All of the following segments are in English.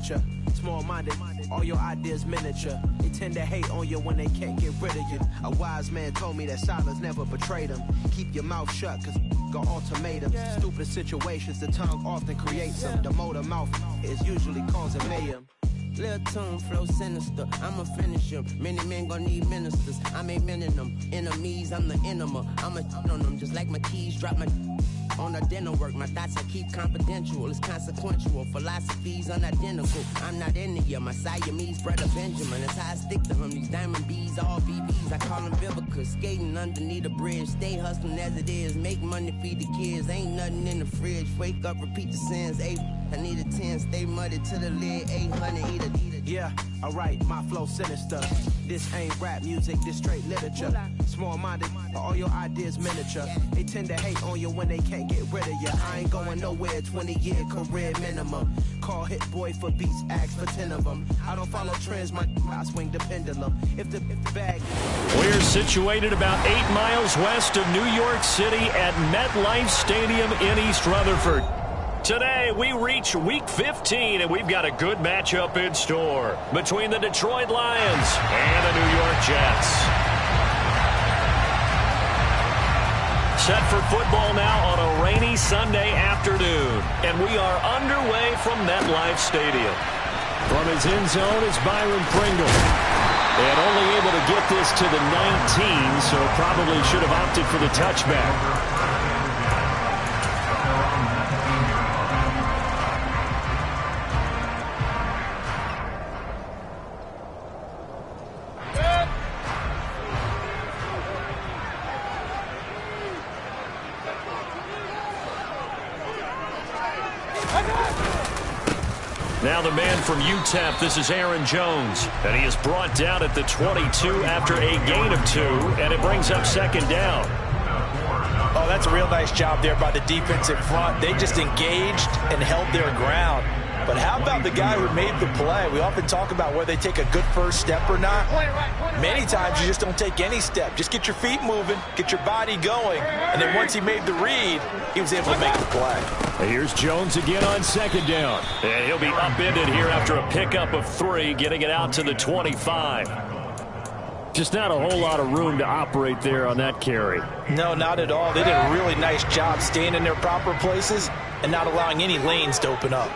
literature. Small-minded, all your ideas miniature. They tend to hate on you when they can't get rid of you. A wise man told me that silence never betrayed him. Keep your mouth shut, cause got ultimatums. Stupid situations, the tongue often creates them. The motor mouth is usually causing mayhem. Lil' tune, flow sinister, I'ma finish him. Many men gon' need ministers, I ain't mending them. Enemies, I'm the enema, I'ma on them. Just like my keys, drop my on the dental work. My thoughts I keep confidential, it's consequential. Philosophies unidentical, I'm not into you. My Siamese brother Benjamin, that's how I stick to him. These diamond bees, all BBs, I call them Vivica. Skating underneath a bridge, stay hustling as it is. Make money, feed the kids, ain't nothing in the fridge. Wake up, repeat the sins, I need a 10, stay muddy to the lid, 800, eat a. Yeah, alright, my flow sinister. This ain't rap music, this straight literature. Small-minded, all your ideas miniature. They tend to hate on you when they can't get rid of you. I ain't going nowhere, 20-year career minimum. Call Hit Boy for beats, ask for 10 of them. I don't follow trends, I swing the pendulum. If the bag... We're situated about 8 miles west of New York City at MetLife Stadium in East Rutherford. Today, we reach Week 15, and we've got a good matchup in store between the Detroit Lions and the New York Jets. Set for football now on a rainy Sunday afternoon, and we are underway from MetLife Stadium. From his end zone is Byron Pringle. And only able to get this to the 19, so probably should have opted for the touchback. Now the man from UTEP, this is Aaron Jones, and he is brought down at the 22 after a gain of 2, and it brings up second down. Oh, that's a real nice job there by the defense in front. They just engaged and held their ground. But how about the guy who made the play? We often talk about whether they take a good first step or not. Many times you just don't take any step. Just get your feet moving, get your body going, and then once he made the read, he was able to make the play. And here's Jones again on second down. And he'll be upended here after a pickup of 3, getting it out to the 25. Just not a whole lot of room to operate there on that carry. No, not at all. They did a really nice job staying in their proper places and not allowing any lanes to open up.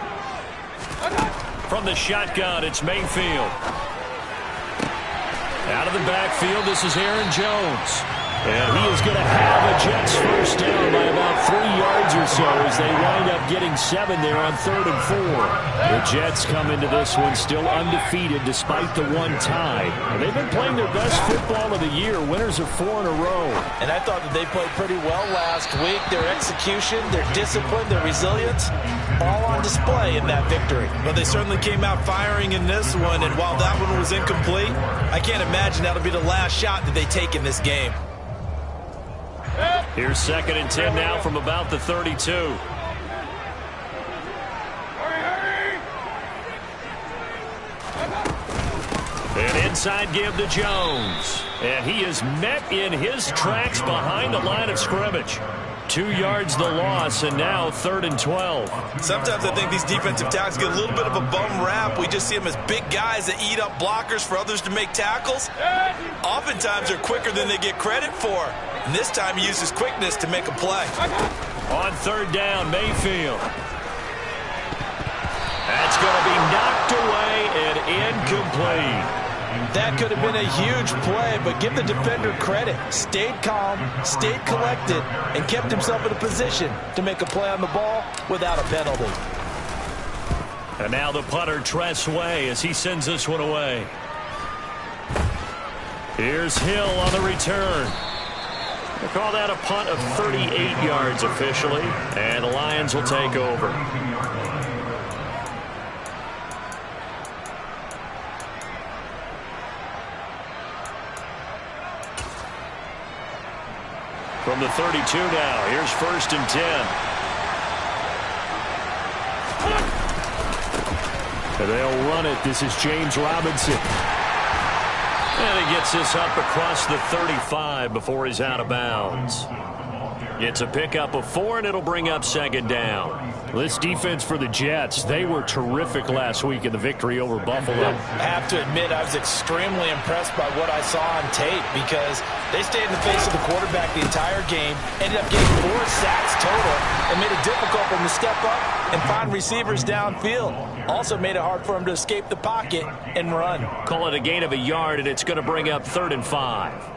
From the shotgun, it's Mayfield. Out of the backfield, this is Aaron Jones. And he is going to have a Jets first down by about 3 yards or so as they wind up getting 7 there on 3rd and 4. The Jets come into this one still undefeated despite the 1 tie. And they've been playing their best football of the year. Winners of 4 in a row. And I thought that they played pretty well last week. Their execution, their discipline, their resilience, all on display in that victory. Well, they certainly came out firing in this one. And while that one was incomplete, I can't imagine that'll be the last shot that they take in this game. Here's 2nd and 10 now from about the 32. An inside give to Jones. And he is met in his tracks behind the line of scrimmage. 2 yards the loss, and now 3rd and 12. Sometimes I think these defensive tackles get a little bit of a bum rap. We just see them as big guys that eat up blockers for others to make tackles. Oftentimes they're quicker than they get credit for. And this time he uses quickness to make a play. On 3rd down, Mayfield. That's going to be knocked away and incomplete. That could have been a huge play, but give the defender credit. Stayed calm, stayed collected, and kept himself in a position to make a play on the ball without a penalty. And now the punter, Tress Way, as he sends this one away. Here's Hill on the return. They call that a punt of 38 yards officially, and the Lions will take over. From the 32 now, here's 1st and 10. And they'll run it. This is James Robinson. And he gets this up across the 35 before he's out of bounds. It's a pickup of 4, and it'll bring up second down. This defense for the Jets, they were terrific last week in the victory over Buffalo. I have to admit, I was extremely impressed by what I saw on tape because they stayed in the face of the quarterback the entire game, ended up getting 4 sacks total, and made it difficult for him to step up and find receivers downfield. Also made it hard for him to escape the pocket and run. Call it a gain of a yard, and it's going to bring up 3rd and 5.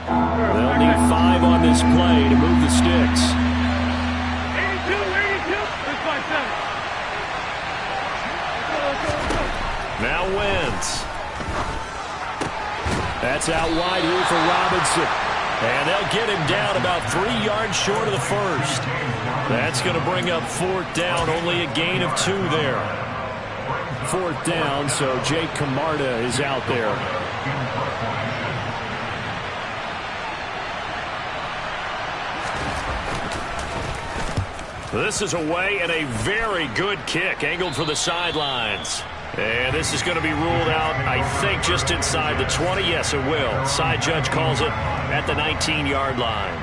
They'll need 5 on this play to move the sticks. 82, 82. Now Wentz. That's out wide here for Robinson. And they'll get him down about 3 yards short of the first. That's going to bring up 4th down, only a gain of 2 there. 4th down, so Jake Camarda is out there. This is away and a very good kick angled for the sidelines. And this is going to be ruled out, I think, just inside the 20. Yes, it will. Side judge calls it at the 19-yard line.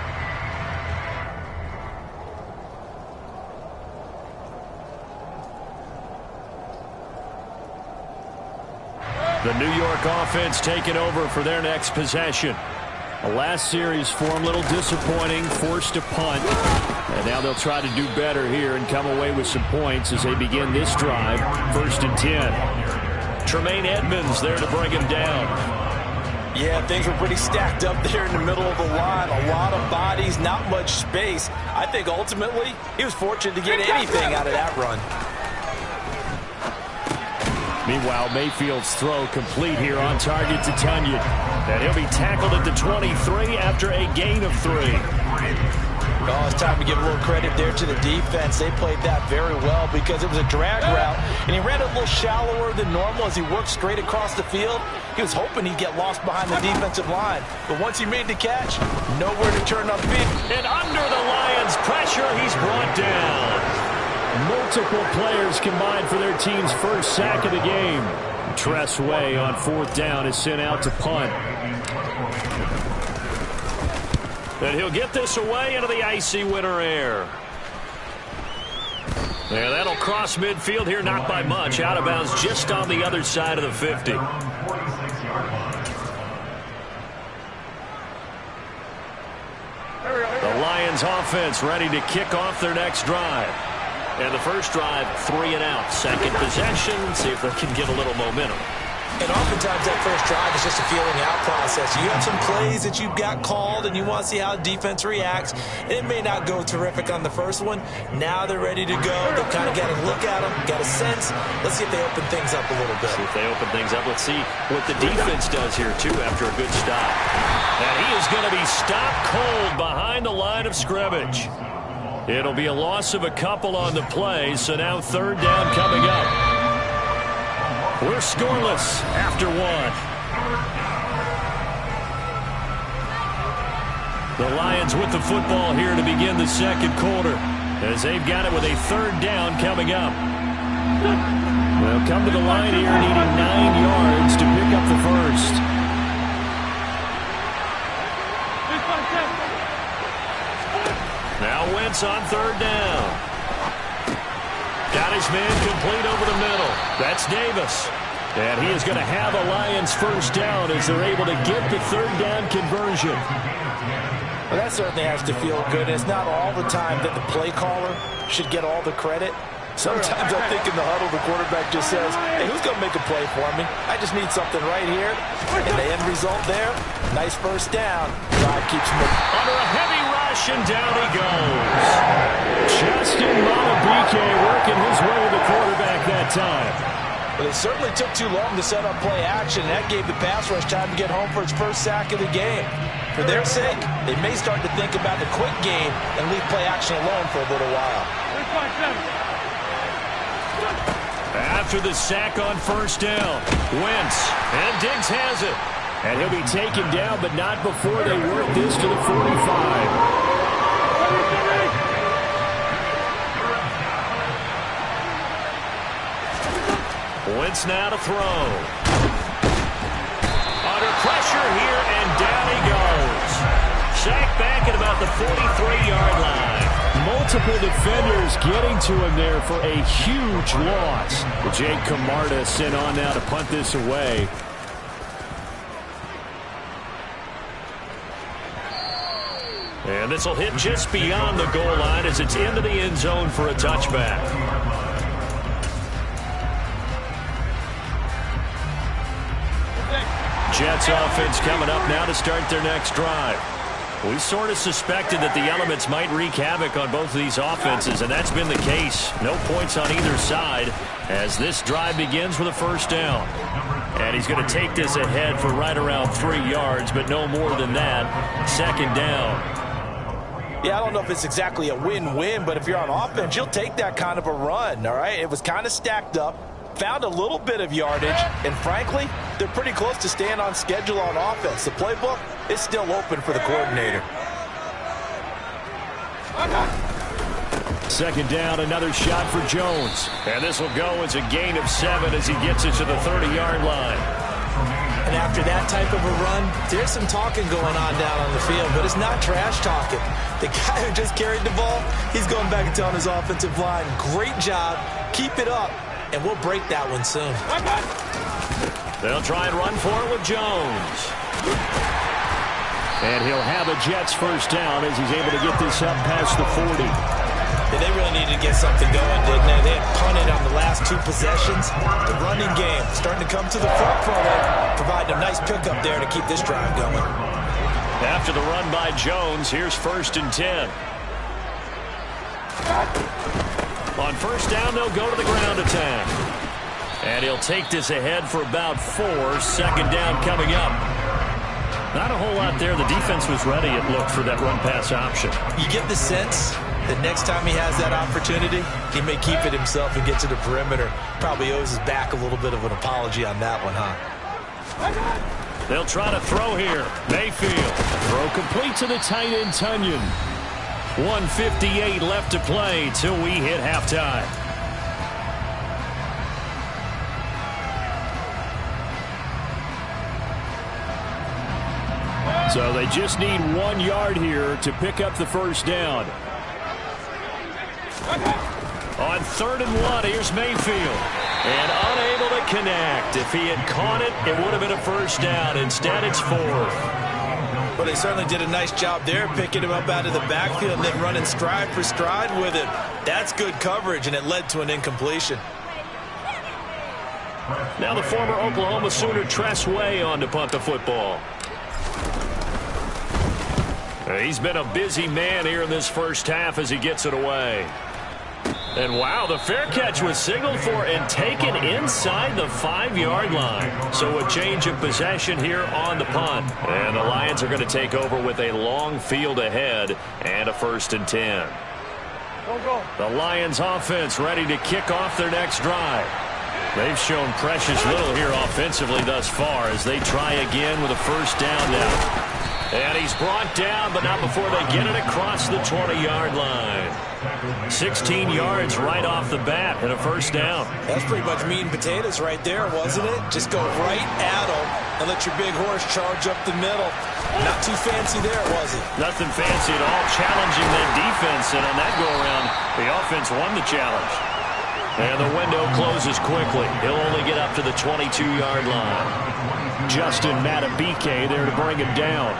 The New York offense taking over for their next possession. The last series for them, a little disappointing, forced to punt. And now they'll try to do better here and come away with some points as they begin this drive. 1st and 10. Tremaine Edmonds there to bring him down. Yeah, things were pretty stacked up there in the middle of the line. A lot of bodies, not much space. I think ultimately he was fortunate to get anything out of that run. Meanwhile, Mayfield's throw complete here on target to Tunyon. And he'll be tackled at the 23 after a gain of 3. Oh, it's time to give a little credit there to the defense. They played that very well because it was a drag route, and he ran a little shallower than normal as he worked straight across the field. He was hoping he'd get lost behind the defensive line, but once he made the catch, nowhere to turn upfield. And under the Lions' pressure, he's brought down. Multiple players combined for their team's first sack of the game. Tress Way on 4th down is sent out to punt. And he'll get this away into the icy winter air. Yeah, that'll cross midfield here, not by much. Out of bounds just on the other side of the 50. The Lions offense ready to kick off their next drive. And the first drive, 3 and out. Second possession, see if they can get a little momentum. And oftentimes that first drive is just a feeling out process. You have some plays that you've got called and you want to see how the defense reacts. It may not go terrific on the first one. Now they're ready to go. They've kind of got a look at them, got a sense. Let's see if they open things up a little bit. See if they open things up. Let's see what the defense does here, too, after a good stop. And he is going to be stopped cold behind the line of scrimmage. It'll be a loss of a couple on the play, so now 3rd down coming up. We're scoreless after 1. The Lions with the football here to begin the second quarter as they've got it with a 3rd down coming up. They'll come to the line here needing 9 yards to pick up the first. Now Wentz on 3rd down. Got his man complete over the middle. That's Davis. And he is going to have a Lions first down as they're able to get the 3rd down conversion. Well, that certainly has to feel good. It's not all the time that the play caller should get all the credit. Sometimes I think in the huddle, the quarterback just says, hey, who's going to make a play for me? I just need something right here. And the end result there, nice first down. Drive keeps moving. Under a heavy rush, and down he goes. Justin Madubuike working his way to the quarterback that time. But it certainly took too long to set up play action. That gave the pass rush time to get home for its first sack of the game. For their sake, they may start to think about the quick game and leave play action alone for a little while. After the sack on 1st down, Wentz, and Diggs has it. And he'll be taken down, but not before they work this to the 45. Wentz now to throw. Under pressure here, and down he goes. sacked back at about the 43-yard line. Multiple defenders getting to him there for a huge loss. Jake Camarda sent on now to punt this away. And this will hit just beyond the goal line as it's into the end zone for a touchback. Jets offense coming up now to start their next drive. We sort of suspected that the elements might wreak havoc on both of these offenses, and that's been the case. No points on either side as this drive begins with a first down. And he's going to take this ahead for right around 3 yards, but no more than that. Second down. Yeah, I don't know if it's exactly a win-win, but if you're on offense, you'll take that kind of a run, all right? It was kind of stacked up, found a little bit of yardage, and frankly, they're pretty close to staying on schedule on offense. The playbook is still open for the coordinator. Second down, another shot for Jones. And this will go as a gain of 7 as he gets it to the 30-yard line. And after that type of a run, there's some talking going on down on the field, but it's not trash talking. The guy who just carried the ball, he's going back and telling his offensive line, great job, keep it up, and we'll break that one soon. They'll try and run for it with Jones. And he'll have a Jets first down as he's able to get this up past the 40. Yeah, they really needed to get something going, didn't they? They had punted on the last 2 possessions. The running game starting to come to the front for them, providing a nice pickup there to keep this drive going. After the run by Jones, here's 1st and 10. On first down, they'll go to the ground attack. And he'll take this ahead for about 4. Second down coming up. Not a whole lot there. The defense was ready, it looked, for that run-pass option. You get the sense that next time he has that opportunity, he may keep it himself and get to the perimeter. Probably owes his back a little bit of an apology on that one, huh? They'll try to throw here. Mayfield. Throw complete to the tight end, Tunyon. 1:58 left to play till we hit halftime. So they just need 1 yard here to pick up the first down. On 3rd and 1, here's Mayfield. And unable to connect. If he had caught it, it would have been a first down. Instead, it's 4th. Well, they certainly did a nice job there, picking him up out of the backfield and then running stride for stride with him. That's good coverage, and it led to an incompletion. Now the former Oklahoma Sooner Tress Way on to punt the football. He's been a busy man here in this first half as he gets it away. And wow, the fair catch was signaled for and taken inside the 5-yard line. So a change of possession here on the punt. And the Lions are going to take over with a long field ahead and a 1st and 10. The Lions offense ready to kick off their next drive. They've shown precious little here offensively thus far as they try again with a first down now. And he's brought down, but not before they get it across the 20-yard line. 16 yards right off the bat and a first down. That's pretty much meat and potatoes right there, wasn't it? Just go right at him and let your big horse charge up the middle. Not too fancy there, was it? Nothing fancy at all. Challenging that defense, and on that go-around, the offense won the challenge. And the window closes quickly. He'll only get up to the 22-yard line. Justin Matabike there to bring him down.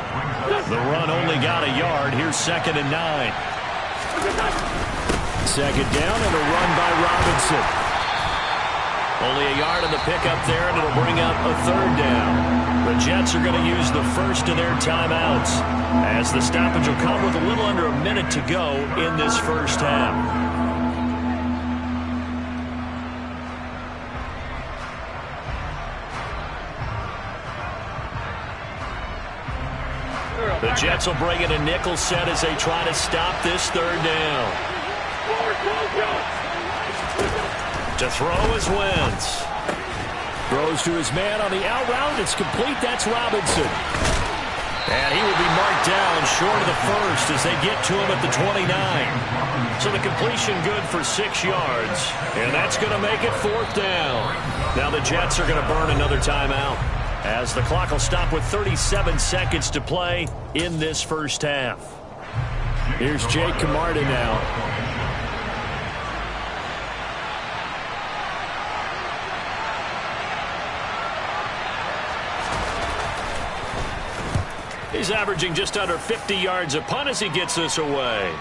The run only got a yard. Here's 2nd and 9. Second down and a run by Robinson. Only a yard on the pickup there, and it'll bring up a 3rd down. The Jets are going to use the first of their timeouts as the stoppage will come with a little under a minute to go in this first half. The Jets will bring in a nickel set as they try to stop this 3rd down. To throw is Wentz. Throws to his man on the out route. It's complete. That's Robinson. And he will be marked down short of the first as they get to him at the 29. So the completion good for 6 yards. And that's going to make it 4th down. Now the Jets are going to burn another timeout. as the clock will stop with 37 seconds to play in this first half. Here's Jake Camarda now. He's averaging just under 50 yards a punt as he gets this away.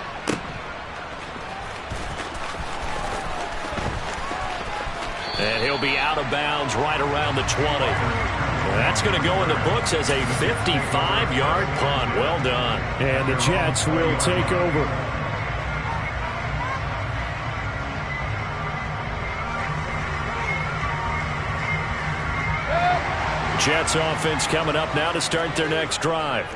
And he'll be out of bounds right around the 20. That's going to go in the books as a 55-yard punt. Well done. And the Jets will take over. Jets offense coming up now to start their next drive.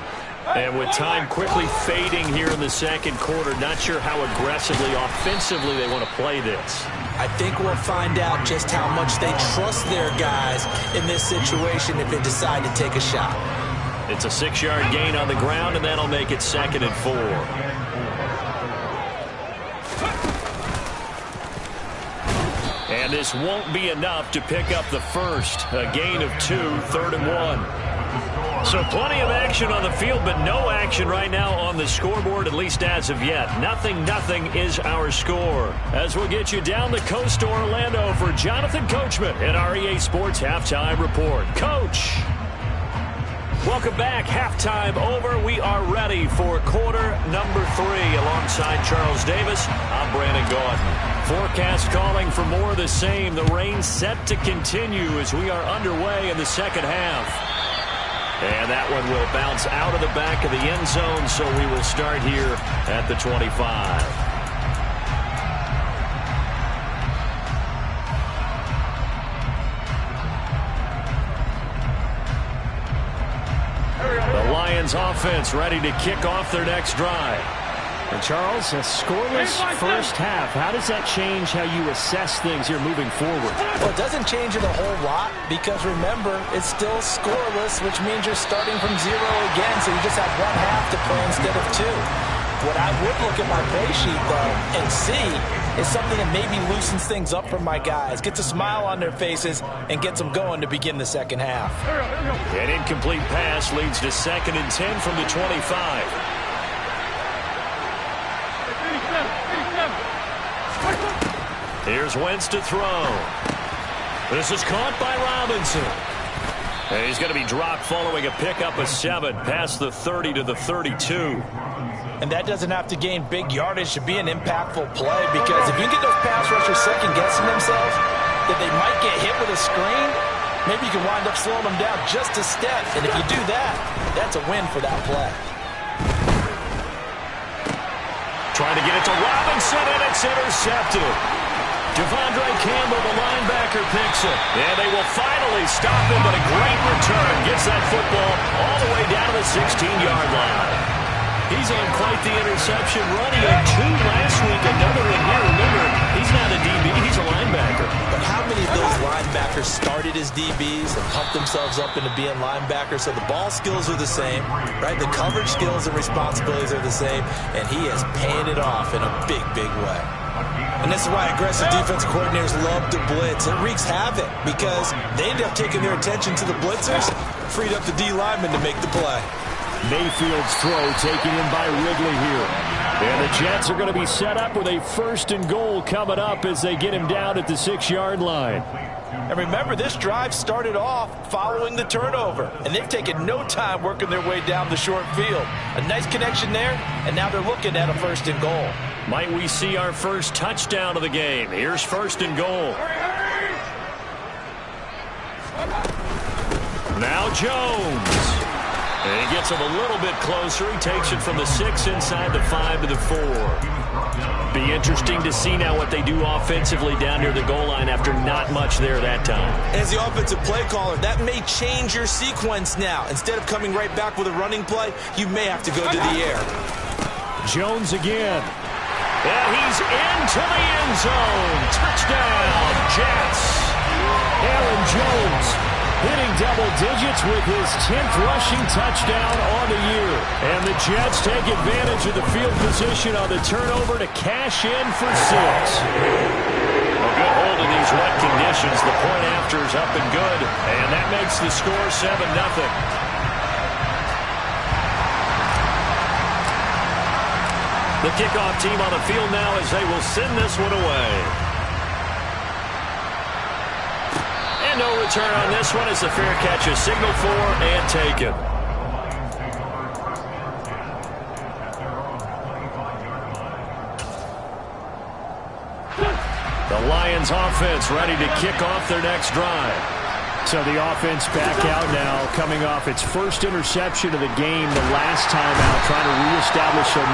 And with time quickly fading here in the second quarter, not sure how aggressively, offensively they want to play this. I think we'll find out just how much they trust their guys in this situation if they decide to take a shot. It's a 6-yard gain on the ground, and that'll make it 2nd and 4. And this won't be enough to pick up the first. A gain of 2, 3rd and 1. So plenty of action on the field, but no action right now on the scoreboard, at least as of yet. 0-0 is our score. As we'll get you down the coast to Orlando for Jonathan Coachman in our EA Sports Halftime Report. Coach! Welcome back. Halftime over. We are ready for quarter number 3. Alongside Charles Davis, I'm Brandon Gaudin. Forecast calling for more of the same. The rain set to continue as we are underway in the second half. And that one will bounce out of the back of the end zone, so we will start here at the 25. The Lions offense ready to kick off their next drive. And Charles, a scoreless first half. How does that change how you assess things here moving forward? Well, it doesn't change it a whole lot because, remember, it's still scoreless, which means you're starting from 0 again, so you just have one half to play instead of 2. What I would look at my play sheet, though, and see is something that maybe loosens things up for my guys, gets a smile on their faces, and gets them going to begin the second half. An incomplete pass leads to 2nd and 10 from the 25. Here's Wentz to throw. This is caught by Robinson. And he's going to be dropped following a pickup of 7 past the 30 to the 32. And that doesn't have to gain big yardage to be an impactful play, because if you get those pass rushers second-guessing themselves that they might get hit with a screen, maybe you can wind up slowing them down just a step. And if you do that, that's a win for that play. Trying to get it to Robinson, and it's intercepted. Devondre Campbell, the linebacker, picks it. And they will finally stop him, but a great return. Gets that football all the way down to the 16-yard line. He's on quite the interception run. He had 2 last week, another one here. Remember, he's not a DB, he's a linebacker. But how many of those linebackers started as DBs and pumped themselves up into being linebackers? So the ball skills are the same, right? The coverage skills and responsibilities are the same, and he is paying it off in a big, big way. And this is why aggressive defensive coordinators love to blitz. It wreaks havoc because they end up taking their attention to the blitzers, freed up the D lineman to make the play. Mayfield's throw taken in by Wrigley here. And the Jets are going to be set up with a 1st and goal coming up as they get him down at the 6-yard line. And remember, this drive started off following the turnover, and they've taken no time working their way down the short field. A nice connection there, and now they're looking at a 1st and goal. Might we see our first touchdown of the game? Here's 1st and goal. Now Jones. And he gets him a little bit closer. He takes it from the 6 inside the 5 to the 4. Be interesting to see now what they do offensively down near the goal line after not much there that time. As the offensive play caller, that may change your sequence now. Instead of coming right back with a running play, you may have to go to the air. Jones again. And he's into the end zone. Touchdown, Jets. Aaron Jones hitting double digits with his 10th rushing touchdown on the year. And the Jets take advantage of the field position on the turnover to cash in for 6. A good hold in these wet conditions. The point after is up and good. And that makes the score 7-0. The kickoff team on the field now as they will send this one away. And no return on this one as the fair catch is signaled for and taken. The Lions offense ready to kick off their next drive. So the offense back out now, coming off its first interception of the game the last time out, trying to reestablish some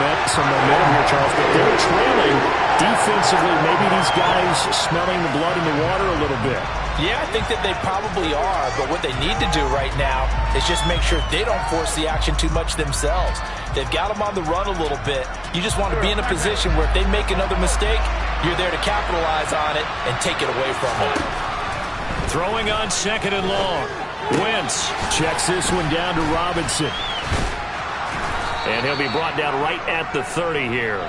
momentum here, Charles. But they're trailing defensively. Maybe these guys smelling the blood in the water a little bit. Yeah, I think that they probably are, but what they need to do right now is just make sure they don't force the action too much themselves. They've got them on the run a little bit. You just want to be in a position where if they make another mistake, you're there to capitalize on it and take it away from them. Throwing on 2nd and long. Wentz checks this one down to Robinson. And he'll be brought down right at the 30 here.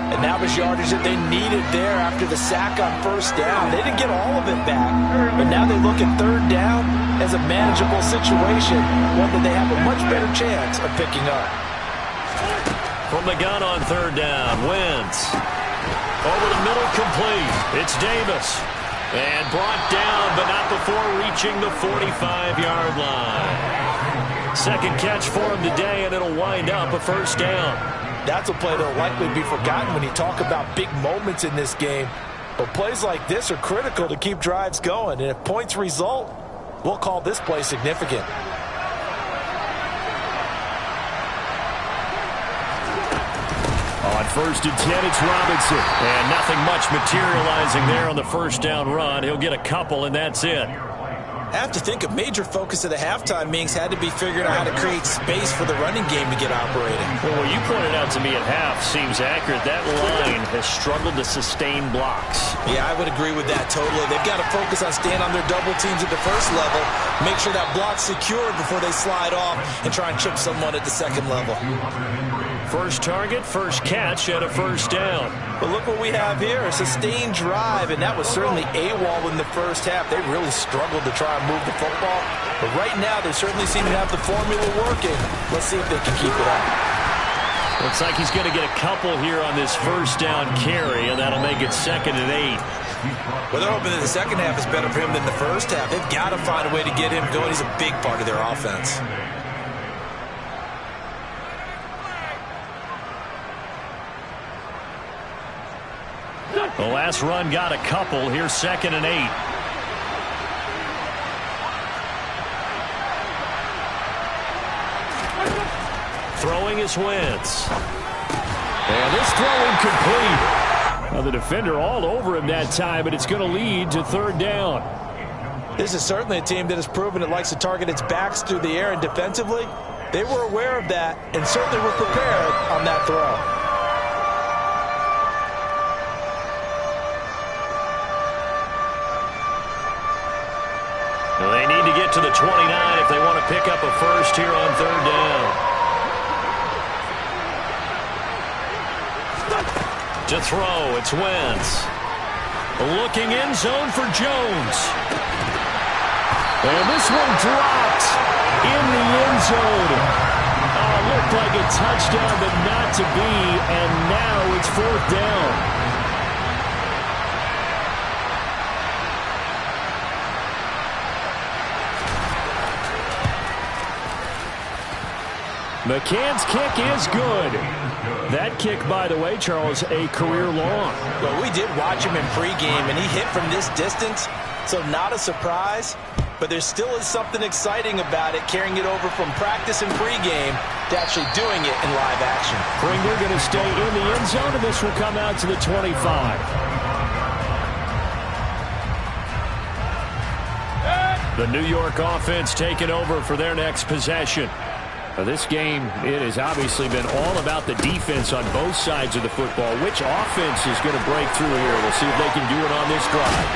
And that was yardage that they needed there after the sack on 1st down. They didn't get all of it back, but now they look at 3rd down as a manageable situation, one that they have a much better chance of picking up. From the gun on 3rd down, Wentz. Over the middle, complete. It's Davis. And brought down, but not before reaching the 45-yard line. 2nd catch for him today, and it'll wind up a 1st down. That's a play that will likely be forgotten when you talk about big moments in this game. But plays like this are critical to keep drives going. And if points result, we'll call this play significant. On 1st and 10, it's Robinson. And nothing much materializing there on the 1st down run. He'll get a couple, and that's it. I have to think a major focus of the halftime meetings had to be figuring out how to create space for the running game to get operating. Well, what you pointed out to me at half seems accurate. That line has struggled to sustain blocks. Yeah, I would agree with that totally. They've got to focus on staying on their double teams at the 1st level, make sure that block's secured before they slide off and try and chip someone at the 2nd level. 1st target, 1st catch at a 1st down. But look what we have here, a sustained drive, and that was certainly AWOL in the 1st half. They really struggled to try and move the football. But right now, they certainly seem to have the formula working. Let's see if they can keep it up. Looks like he's going to get a couple here on this 1st down carry, and that'll make it 2nd and 8. Well, they're hoping that the 2nd half is better for him than the 1st half. They've got to find a way to get him going. He's a big part of their offense. The last run got a couple. Here's 2nd and 8. Throwing is Wentz. And this throw incomplete. Well, the defender all over him that time, but it's going to lead to 3rd down. This is certainly a team that has proven it likes to target its backs through the air, and defensively, they were aware of that and certainly were prepared on that throw. Well, they need to get to the 29 if they want to pick up a 1st here on 3rd down. To throw, it's Wentz. Looking in zone for Jones. And this one dropped in the end zone. Looked like a touchdown, but not to be, and now it's 4th down. McCann's kick is good. That kick, by the way, Charles, a career long. Well, we did watch him in pregame, and he hit from this distance, so not a surprise. But there still is something exciting about it, carrying it over from practice and pregame to actually doing it in live action. Pringle going to stay in the end zone, and this will come out to the 25. The New York offense taking over for their next possession. This game, it has obviously been all about the defense on both sides of the football. Which offense is going to break through here? We'll see if they can do it on this drive.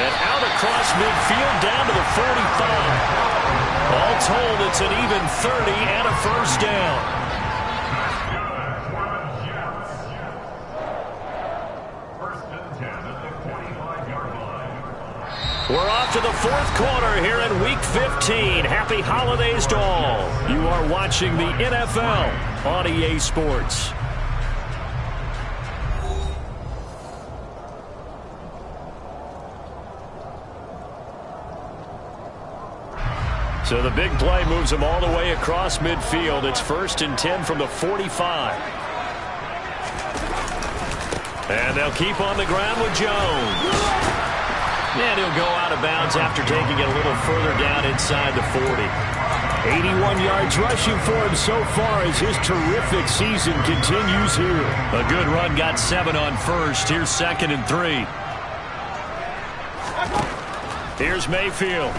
And out across midfield down to the 45. All told, it's an even 30 and a 1st down. We're off to the fourth quarter here in Week 15. Happy holidays to all. You are watching the NFL on EA Sports. So the big play moves them all the way across midfield. It's 1st and 10 from the 45. And they'll keep on the ground with Jones. And he'll go out of bounds after taking it a little further down inside the 40. 81 yards rushing for him so far as his terrific season continues here. A good run, got 7 on first. Here's 2nd and 3. Here's Mayfield.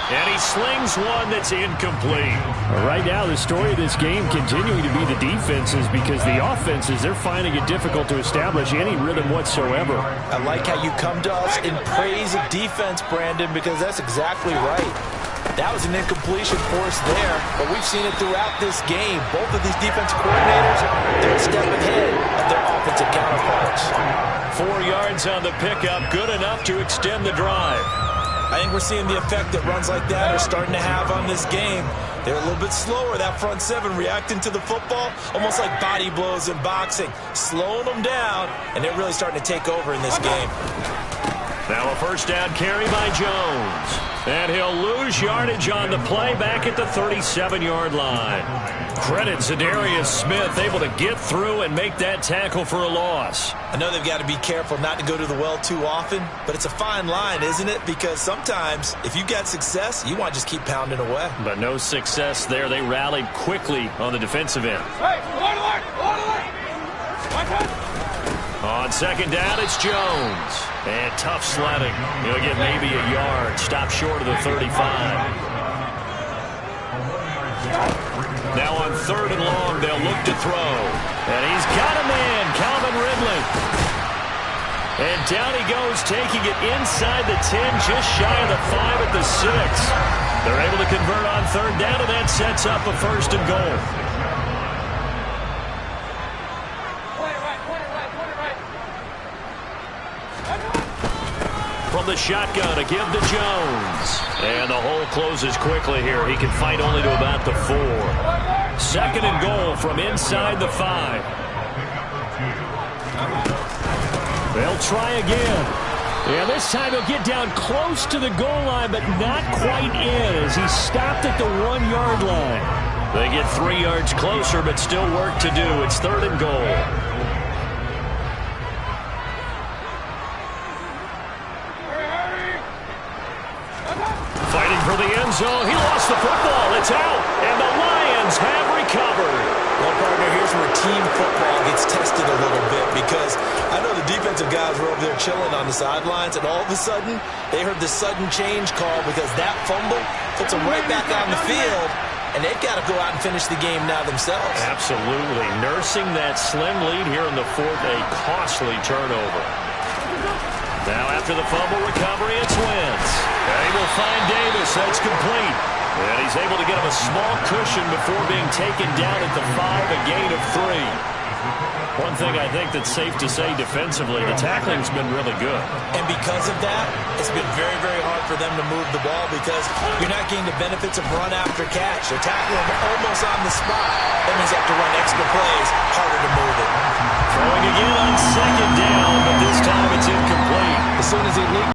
And he slings one that's incomplete. Right now, the story of this game continuing to be the defenses, because the offenses, they're finding it difficult to establish any rhythm whatsoever. I like how you come to us in praise of defense, Brandon, because that's exactly right. That was an incompletion force there, but we've seen it throughout this game. Both of these defensive coordinators, they're a step ahead of their offensive counterparts. 4 yards on the pickup, good enough to extend the drive. I think we're seeing the effect that runs like that are starting to have on this game. They're a little bit slower, that front seven, reacting to the football, almost like body blows in boxing, slowing them down, and they're really starting to take over in this game. Now a first down carry by Jones. And he'll lose yardage on the play back at the 37-yard line. Credit Za'Darius Smith, able to get through and make that tackle for a loss. I know they've got to be careful not to go to the well too often, but it's a fine line, isn't it? Because sometimes, if you get success, you want to just keep pounding away. But no success there. They rallied quickly on the defensive end. On 2nd down, it's Jones. And tough sledding. He'll get maybe a yard. Stop short of the 35. Now on 3rd and long, they'll look to throw. And he's got a man, Calvin Ridley. And down he goes, taking it inside the 10, just shy of the 5 at the 6. They're able to convert on 3rd down, and that sets up a 1st and goal. From the shotgun, a give to Jones. And the hole closes quickly here. He can fight only to about the 4. 2nd and goal from inside the 5. They'll try again. And this time he'll get down close to the goal line, but not quite in, as he stopped at the 1-yard line. They get 3 yards closer, but still work to do. It's 3rd and goal. Fighting for the end zone. He lost the football. It's out. And the Lions have recovered. Well, partner, here's where team football gets tested a little bit, because I know the defensive guys were over there chilling on the sidelines, and all of a sudden, they heard the sudden change call, because that fumble puts them right back on the field, and they've got to go out and finish the game now themselves. Absolutely. Nursing that slim lead here in the 4th, a costly turnover. Now after the fumble recovery, it's Wentz. And he will find Davis. That's complete. And he's able to get him a small cushion before being taken down at the 5, a gain of 3. One thing I think that's safe to say defensively, the tackling's been really good. And because of that, it's been very, very hard for them to move the ball, because you're not getting the benefits of run after catch. They're tackling almost on the spot. That means you have to run extra plays, harder to move it. Throwing again on 2nd down, but this time it's incomplete. As soon as he leaps